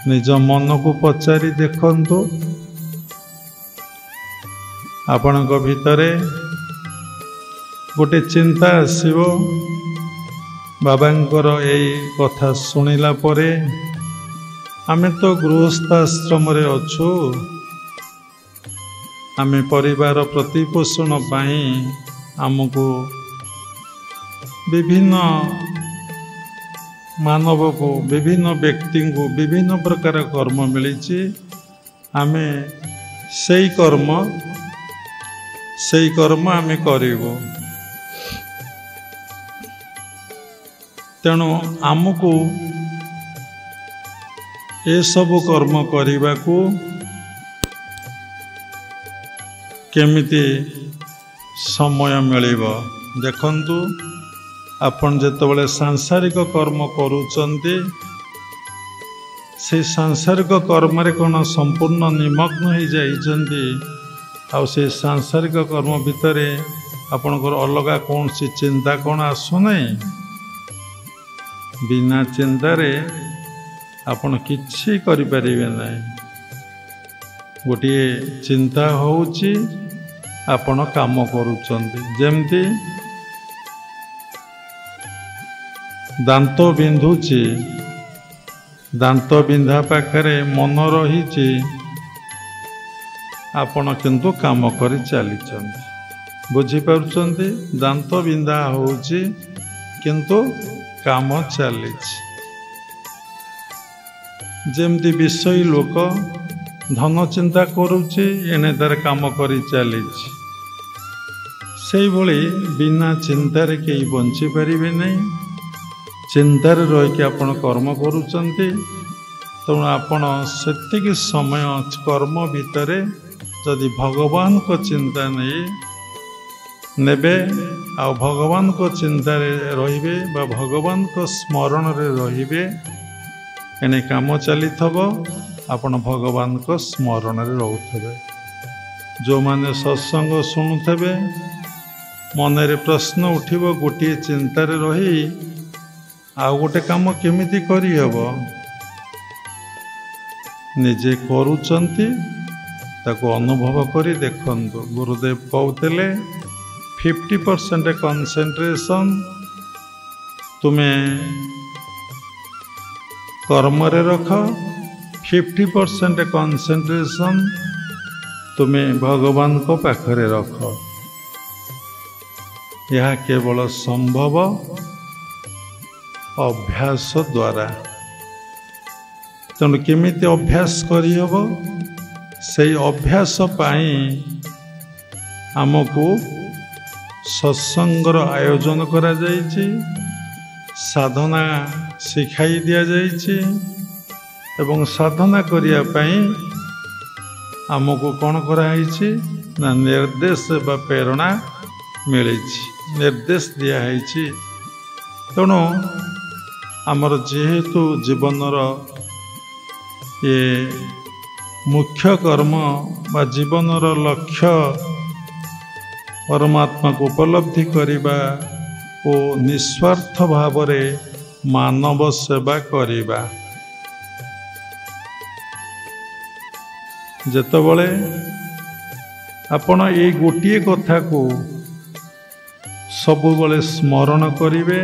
निज मन को पचारि देखंतु आपणक भितरे गोटे चिंता आसीबो बाबांकर एई कथा सुनिला परे आमे तो गृहस्थाश्रम रे अछु आमे परिवार प्रतिपोषण पाई आमको विभिन्न मानव को विभिन्न व्यक्ति को विभिन्न प्रकार कर्म मिली आमे सही कर्म आमे करिबो तेणु आमको ए सब कर्म करने को केमिति समय मिलिबो देखंतु आपण जेतबेले सांसारिक कर्म करूचंती से सांसारिक कर्म रे कोन संपूर्ण निमग्न हो जाइचंती आ से सांसारिक कर्म भितर आपणकर अलगा कौन सी चिंता कौन आसु नहीं बिना चिंतार आपण किछि करि परिबे नहीं गोटे चिंता होउची आपण काम करूचंती जेमती दांत बिंधुची दांत बिंधा पाखरे मन रही आपण किंतु काम करी चली बुझी पारुचंती दांत बिंधा होउची किंतु काम चली जेमती विषयी लोक धन चिंता करुची एने तार काम करी चली से भली बिना चिंतार कई बंची पारिबे नहीं चिंतार रहीकि आपण कर्म करूचंती तेणु आपण सेतिक समय कर्म भितर जदि भगवान को चिंता नहीं नेबे आ भगवान को चिंता रहिबे बा भगवान को स्मरण रे रहिबे एने काम चली थबो आपण भगवान को स्मरण रे रहउथबे जो माने सत्संग सुनुथबे मन रे प्रश्न उठिबो गोटे चिंता रे रही आ गोटे काम केमिति करि हबो निजे करूचंती ताको अनुभव करी देखंतु गुरुदेव कहते 50% कंसंट्रेशन तुम्हें कर्म रे रख 50% कंसंट्रेशन तुम्हें भगवान को पाखरे रख यह केवल संभव अभ्यास द्वारा तेणु केमिति अभ्यास करहब से अभ्यास पाई आमको सत्संगर आयोजन करा जाइछि साधना सिखाई दिया जाइछि एवं साधना करिया पाई आमको कौन कराइछि ना निर्देश बा प्रेरणा मिली निर्देश दिखाई तेणु आमर जेहेतु जीवनर ये मुख्य कर्म बा जीवनर लक्ष्य परमात्मा को उपलब्धि करिबा ओ निस्वार्थ भाव रे मानव सेवा करिबा जेतबेले आपण ए गोटिए कथा को सबुबले स्मरण करिवे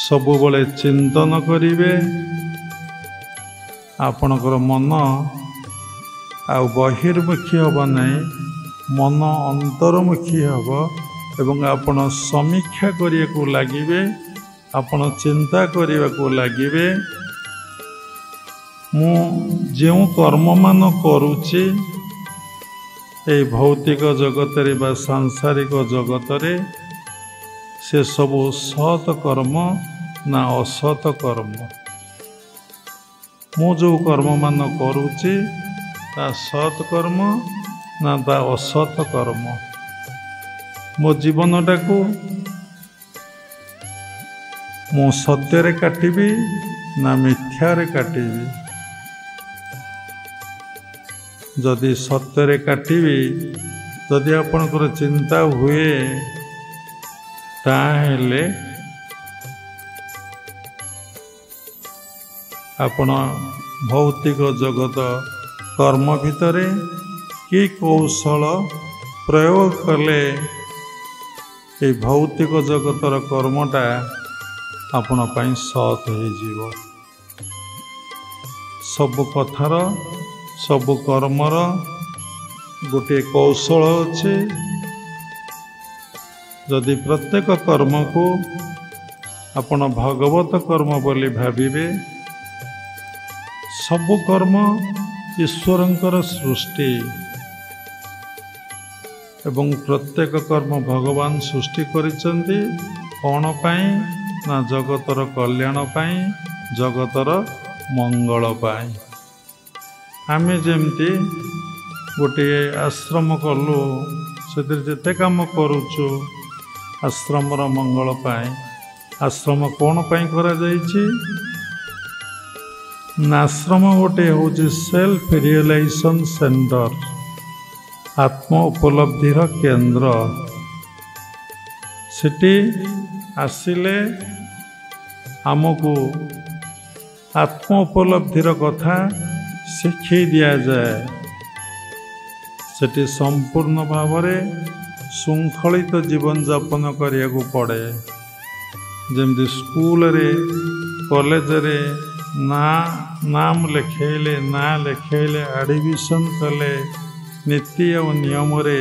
सबुबले चिंतन करिवे आपणकर मन आउ बहिर्मुखी हब नहीं मन अंतर्मुखी हब एवं आपण समीक्षा करिया को लागिवे आपण चिंता करिया को लागिवे मु जो कर्म मान करुची ए भौतिक जगत रे बा सांसारिक जगत रे से सब सत कर्म ना असत कर्म मु जो कर्म मान करुची ता सत कर्म ना ता असत कर्म मो जीवनटा को मु सत्य रे काटिबी ना मिथ्या रे काटिबी जदि सत्य रे काटिबी जदि आपनकर चिंता हुए ताहेले आपण भौतिक जगत कर्म भितरे कि कौशल प्रयोग कले ये भौतिक जगतर कर्मटा आपण पाई सत हो। सबु कथार सबु कर्मर गोटे कौशल अच्छे। जदि प्रत्येक कर्म को आपण भगवत कर्म बोली भाविबे, सबु कर्म ईश्वरंकर सृष्टि एवं प्रत्येक कर्म भगवान सृष्टि करिसंती कौन पाई ना जगतर कल्याण पाई, जगतर मंगल पाई। आमे जेमती गोटे आश्रम कलु से जेते काम करुचु आश्रमर मंगल पाई। आश्रम कौन पाई करा जाइछि ना आश्रम गोटे हूँ सेल्फ रियलाइजेशन सेंटर, आत्म उपलब्धिर केंद्र। सेठी आसिले आमको आत्म उपलब्धिर कथा शिखई दिया जाए। सेठी संपूर्ण भावरे शृंखलित जीवन जापन करिया को पड़े। जमती स्कूल रे कॉलेज रे नाम लिखेले ना लिखेले एडमिशन कले नीति और नियम रे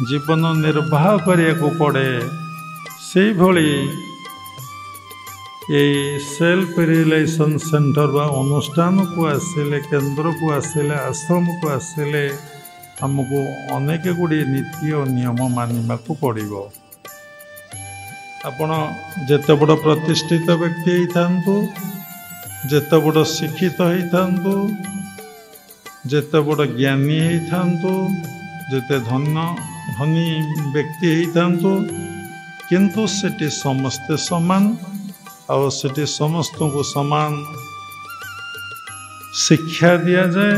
जीवन निर्वाह करिया को पड़े। से भली ये सेल्फ रियलाइजेशन सेंटर बा अनुष्ठान को आसिले, केंद्र को आसिले, आश्रम को आसिले हमको अनेक गुड़ी नीति और नियम मानिबा को पड़िबो। आपण जेते बड़ प्रतिष्ठित व्यक्ति होइथांतु, जेते बड़ शिक्षित होइथांतु, जेते बड़ ज्ञानी होइथांतु, जेते धनी व्यक्ति होइथांतु, किंतु सेठी समस्ते समान और सेठी समस्त को समान शिक्षा दिया जाए।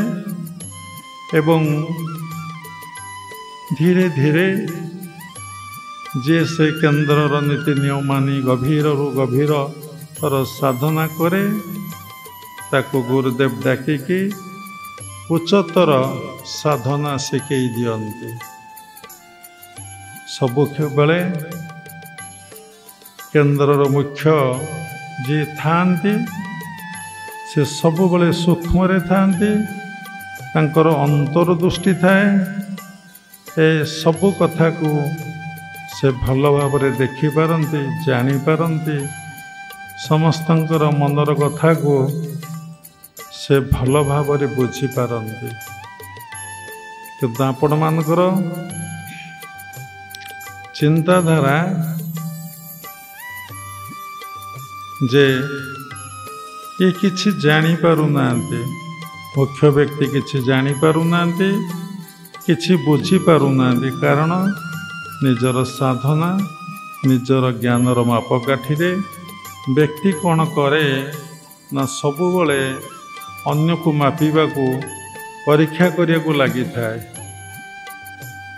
एवं धीरे धीरे जे से केन्द्र नीति नियम मानी गभीर रु गभीर तर साधना करे, ताको गुरुदेव डाकिकी उच्चतर साधना शिखई दियंती। सबु बेले केन्द्रर मुख्य जी थांती से सबु बेले सूक्ष्म रे थांती, तांकर अंतर्दृष्टि थाए। ए सबु कथा को से भल भाव देखि पारंती, जानी पारंती, समस्तंकर मनर कथा को से भल भाव बुझी पारंती। किंतु आपण मानकर चिंताधारा जे ये किछि जानी पारु नांती, मुख्य व्यक्ति किछि जानी पारु नांती, किछि बुझी पारु नांती। कारण निजर साधना निजर ज्ञानर मापकाठी रे व्यक्ति कौन करे ना सबुबले अन्य को मापिबा को परीक्षा करिया को लगी थाए।